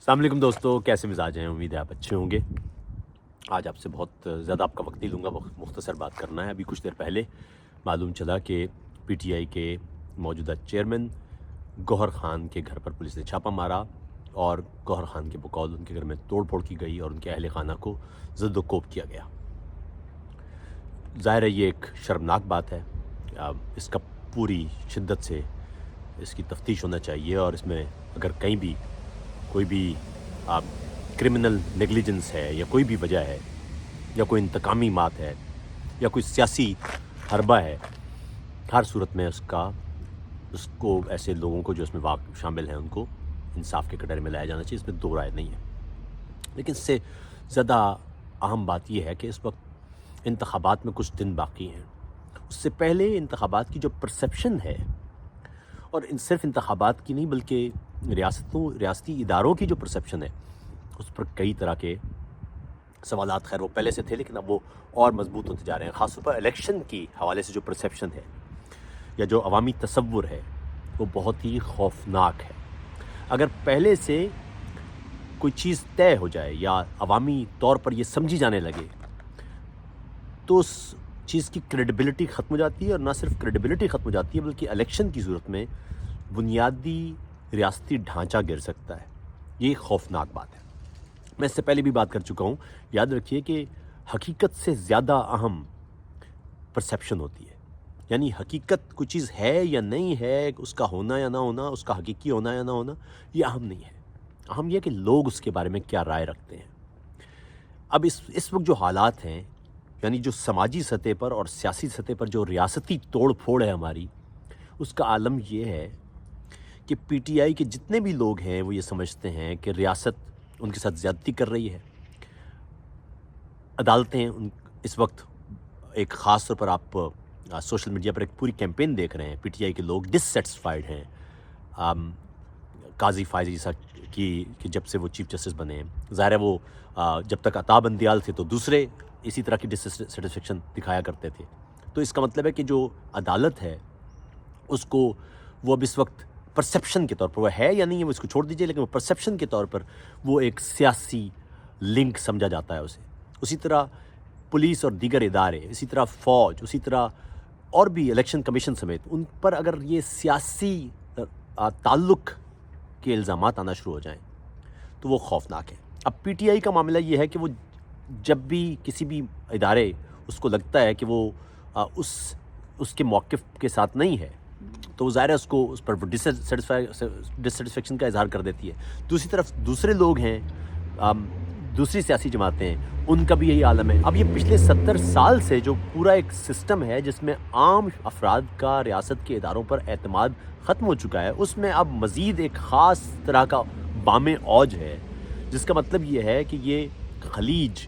अस्सलाम वालेकुम दोस्तों, कैसे मिजाज हैं? उम्मीद है आप अच्छे होंगे। आज आपसे बहुत ज़्यादा आपका वक्त नहीं लूँगा, मुख्तसर बात करना है। अभी कुछ देर पहले मालूम चला कि पीटीआई के मौजूदा चेयरमैन गौहर ख़ान के घर पर पुलिस ने छापा मारा और गौहर ख़ान के बकौल उनके घर में तोड़ फोड़ की गई और उनके अहल खाना को ज़द-ओ-कोब किया गया। ज़ाहिर है ये एक शर्मनाक बात है। इसका पूरी शिद्दत से इसकी तफ्तीश होना चाहिए और इसमें अगर कहीं भी कोई भी क्रिमिनल नेग्लिजेंस है या कोई भी वजह है या कोई इंतकामी मात है या कोई सियासी हरबा है, हर सूरत में उसको ऐसे लोगों को जो इसमें शामिल हैं उनको इंसाफ के कटहरे में लाया जाना चाहिए। इसमें दो राय नहीं है। लेकिन इससे ज़्यादा अहम बात यह है कि इस वक्त इंतखाबात में कुछ दिन बाकी हैं। उससे पहले इंतखाबात की जो परसेप्शन है, और सिर्फ इंतखाबात की नहीं बल्कि रियासती इदारों की जो परसेप्शन है, उस पर कई तरह के सवालात खैर वो पहले से थे लेकिन अब वो और मजबूत होते जा रहे हैं। ख़ासतौर पर इलेक्शन की हवाले से जो परसेप्शन है या जो अवामी तसव्वुर है वो बहुत ही खौफनाक है। अगर पहले से कोई चीज़ तय हो जाए या अवामी तौर पर ये समझी जाने लगे तो उस चीज़ की क्रेडिबिलिटी ख़त्म हो जाती है, और ना सिर्फ क्रेडिबिलिटी ख़त्म हो जाती है बल्कि इलेक्शन की सूरत में बुनियादी रियासती ढांचा गिर सकता है। ये एक खौफनाक बात है। मैं इससे पहले भी बात कर चुका हूँ। याद रखिए कि हकीकत से ज़्यादा अहम परसेप्शन होती है। यानी हकीकत कोई चीज़ है या नहीं है, उसका होना या ना होना, उसका हकीकी होना या ना होना, ये अहम नहीं है। अहम यह कि लोग उसके बारे में क्या राय रखते हैं। अब इस वक्त जो हालात हैं, यानी जो समाजी सतह पर और सियासी सतह पर जो रियासती तोड़ फोड़ है हमारी, उसका आलम ये है कि पीटीआई के जितने भी लोग हैं वो ये समझते हैं कि रियासत उनके साथ ज़्यादती कर रही है। अदालतें इस वक्त एक ख़ास तौर पर आप सोशल मीडिया पर एक पूरी कैंपेन देख रहे हैं। पीटीआई के लोग डिससेटिस्फाइड हैं काजी फायजी साहब कि जब से वो चीफ जस्टिस बने हैं। ज़ाहिर है वो जब तक अता बंदियाल थे तो दूसरे इसी तरह की डिससेटिस्फेक्शन दिखाया करते थे। तो इसका मतलब है कि जो अदालत है उसको वो अब इस वक्त परसेप्शन के तौर पर, वो है या नहीं है वो इसको छोड़ दीजिए, लेकिन वो परसेप्शन के तौर पर वो एक सियासी लिंक समझा जाता है उसे। उसी तरह पुलिस और दीगर इदारे, इसी तरह फ़ौज, उसी तरह और भी इलेक्शन कमीशन समेत उन पर अगर ये सियासी ताल्लुक़ के इल्ज़ामात आना शुरू हो जाएं तो वो खौफनाक है। अब पीटीआई का मामला ये है कि वो जब भी किसी भी इदारे उसको लगता है कि वो उसके मौक़िफ़ के साथ नहीं है तो ज़ाहिर है उसको उस पर डिससेटिस्फेक्शन का इजहार कर देती है। दूसरी तरफ दूसरे लोग हैं, दूसरी सियासी जमातें हैं, उनका भी यही आलम है। अब ये पिछले 70 साल से जो पूरा एक सिस्टम है जिसमें आम अफराद का रियासत के इदारों पर एतमाद ख़त्म हो चुका है, उसमें अब मज़ीद एक ख़ास तरह का बामे औज है, जिसका मतलब ये है कि ये खलीज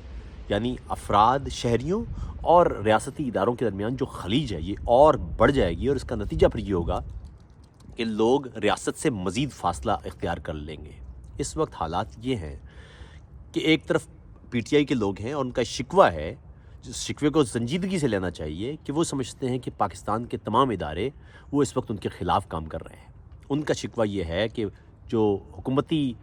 यानी अफराद, शहरियों और रियासती इदारों के दरमियान जो खलीज है ये और बढ़ जाएगी, और इसका नतीजा फिर ये होगा कि लोग रियासत से मज़ीद फ़ासला इख्तियार कर लेंगे। इस वक्त हालात ये हैं कि एक तरफ पीटीआई के लोग हैं और उनका शिकवा है, जिस शिकवे को संजीदगी से लेना चाहिए, कि वो समझते हैं कि पाकिस्तान के तमाम इदारे वो इस वक्त उनके ख़िलाफ़ काम कर रहे हैं। उनका शिकवा ये है कि जो हुकूमती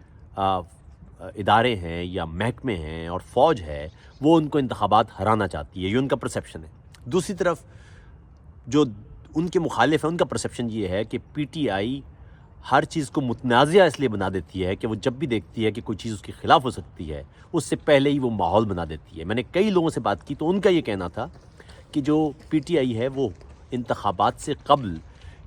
इदारे हैं या महकमे हैं और फ़ौज है वो उनको इंतखाबात हराना चाहती है, ये उनका परसेप्शन है। दूसरी तरफ जो उनके मुखालिफ हैं उनका परसेप्शन ये है कि पीटीआई हर चीज़ को मुतनाज़िया इसलिए बना देती है कि वो जब भी देखती है कि कोई चीज़ उसके ख़िलाफ़ हो सकती है उससे पहले ही वो माहौल बना देती है। मैंने कई लोगों से बात की तो उनका ये कहना था कि जो पीटीआई है वो इंतखाबात से क़ब्ल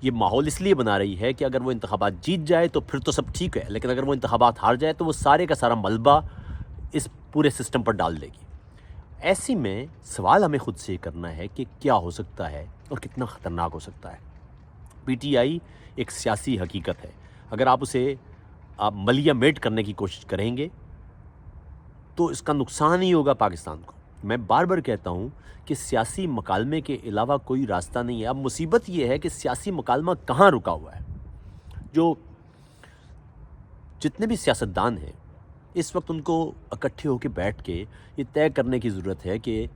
ये माहौल इसलिए बना रही है कि अगर वो इंतखाबात जीत जाए तो फिर तो सब ठीक है, लेकिन अगर वो इंतखाबात हार जाए तो वो सारे का सारा मलबा इस पूरे सिस्टम पर डाल देगी। ऐसी में सवाल हमें ख़ुद से करना है कि क्या हो सकता है और कितना ख़तरनाक हो सकता है। पीटीआई एक सियासी हकीकत है। अगर आप उसे मलिया मेट करने की कोशिश करेंगे तो इसका नुकसान ही होगा पाकिस्तान को। मैं बार बार कहता हूँ कि सियासी मकालमे के अलावा कोई रास्ता नहीं है। अब मुसीबत ये है कि सियासी मकालमा कहाँ रुका हुआ है। जो जितने भी सियासतदान हैं इस वक्त उनको इकट्ठे होकर बैठ के ये तय करने की ज़रूरत है कि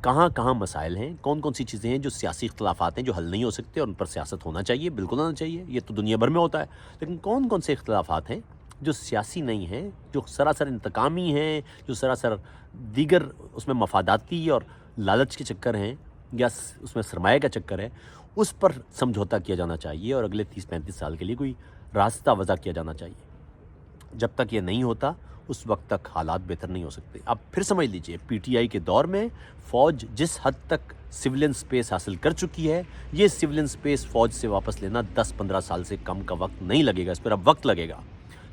कहाँ कहाँ मसाइल हैं, कौन कौन सी चीज़ें हैं जो सियासी इख्तलाफात हैं जो हल नहीं हो सकते और उन पर सियासत होना चाहिए, बिल्कुल होना चाहिए, ये तो दुनिया भर में होता है। लेकिन कौन कौन से इख्तलाफात हैं جو سیاسی نہیں ہیں، جو سراسر انتقامی ہیں، جو سراسر دیگر اس میں مفاداتی اور لالچ کے چکر ہیں یا اس میں سرمایہ کا چکر ہے، اس پر سمجھوتا کیا جانا چاہیے اور اگلے 30-35 سال کے لیے کوئی راستہ وضع کیا جانا چاہیے۔ جب تک یہ نہیں ہوتا اس وقت تک حالات بہتر نہیں ہو سکتے۔ اب پھر سمجھ لیجئے پی ٹی آئی کے دور میں فوج جس حد تک سولین سپیس حاصل کر چکی ہے، یہ سولین سپیس فوج سے واپس لینا 10-15 سال سے کم کا وقت نہیں لگے گا، اس پر اب وقت لگے گا۔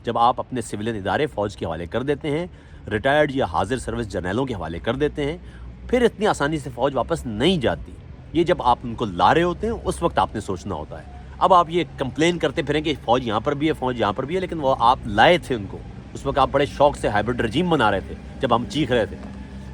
جب آپ اپنے سولین ادارے فوج کے حوالے کر دیتے ہیں، ریٹائرڈ یا حاضر سروس جرنیلوں کے حوالے کر دیتے ہیں، پھر اتنی آسانی سے فوج واپس نہیں جاتی۔ یہ جب آپ ان کو لا رہے ہوتے ہیں اس وقت آپ نے سوچنا ہوتا ہے۔ اب آپ یہ کمپلین کرتے پھریں کہ فوج یہاں پر بھی ہے، فوج یہاں پر بھی ہے، لیکن وہ آپ لائے تھے ان کو، اس وقت آپ بڑے شوق سے ہائبرڈ رجیم بنا رہے تھے جب ہم چیخ رہے تھے۔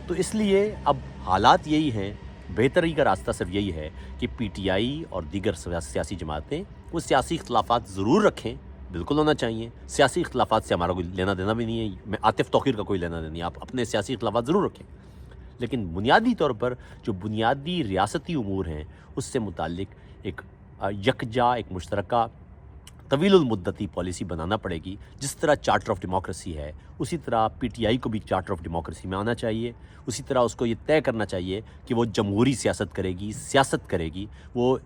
تو اس لیے اب حالات یہی ہیں، بہتری کا راستہ صرف یہی ہے کہ پی ٹی آئی اور دیگر سیاسی جماعتیں وہ سیاسی اختلافات ضرور رکھیں، بالکل ہونا چاہیے۔ سیاسی اختلافات سے ہمارا کوئی لینا دینا بھی نہیں ہے، میں عاطف توقیر کا کوئی لینا دینا نہیں ہے، آپ اپنے سیاسی اختلافات ضرور رکھیں، لیکن بنیادی طور پر جو بنیادی ریاستی امور ہیں اس سے متعلق ایک یکجا، ایک مشترکہ طویل المدتی پالیسی بنانا پڑے گی۔ جس طرح چارٹر آف ڈیموکریسی ہے اسی طرح پی ٹی آئی کو بھی چارٹر آف ڈیموکریسی میں آنا چاہیے، اسی طرح اس کو یہ طے کرنا چاہیے کہ وہ جمہوری سیاست کرے گی، وہ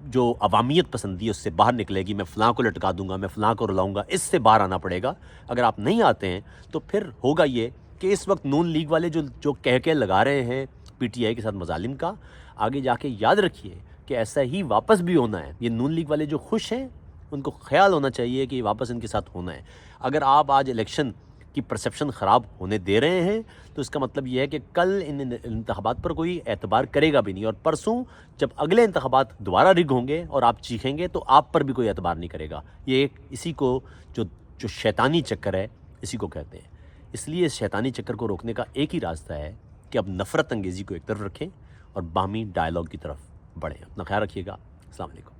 جو عوامیت پسندی ہے اس سے باہر نکلے گی، میں فلاں کو لٹکا دوں گا، میں فلاں کو رلاؤں گا، اس سے باہر آنا پڑے گا۔ اگر آپ نہیں آتے ہیں تو پھر ہوگا یہ کہ اس وقت نون لیگ والے جو کہہ لگا رہے ہیں پی ٹی آئی کے ساتھ مظالم کا، آگے جا کے یاد رکھیے کہ ایسا ہی واپس بھی ہونا ہے۔ یہ نون لیگ والے جو خوش ہیں ان کو خیال ہونا چاہیے کہ یہ واپس ان کے ساتھ ہونا ہے۔ اگر آپ آج الیکشن کی پرسیپشن خراب ہونے دے رہے ہیں تو اس کا مطلب یہ ہے کہ کل ان انتخابات پر کوئی اعتبار کرے گا بھی نہیں، اور پرسوں جب اگلے انتخابات دوبارہ رگ ہوں گے اور آپ چیخیں گے تو آپ پر بھی کوئی اعتبار نہیں کرے گا۔ یہ اسی کو جو شیطانی چکر ہے اسی کو کہتے ہیں۔ اس لیے اس شیطانی چکر کو روکنے کا ایک ہی راستہ ہے کہ اب نفرت انگیزی کو ایک طرف رکھیں اور باہمی ڈائلاگ کی طرف بڑھیں۔ اپنا خیال رکھیے گا۔ السلام علیکم۔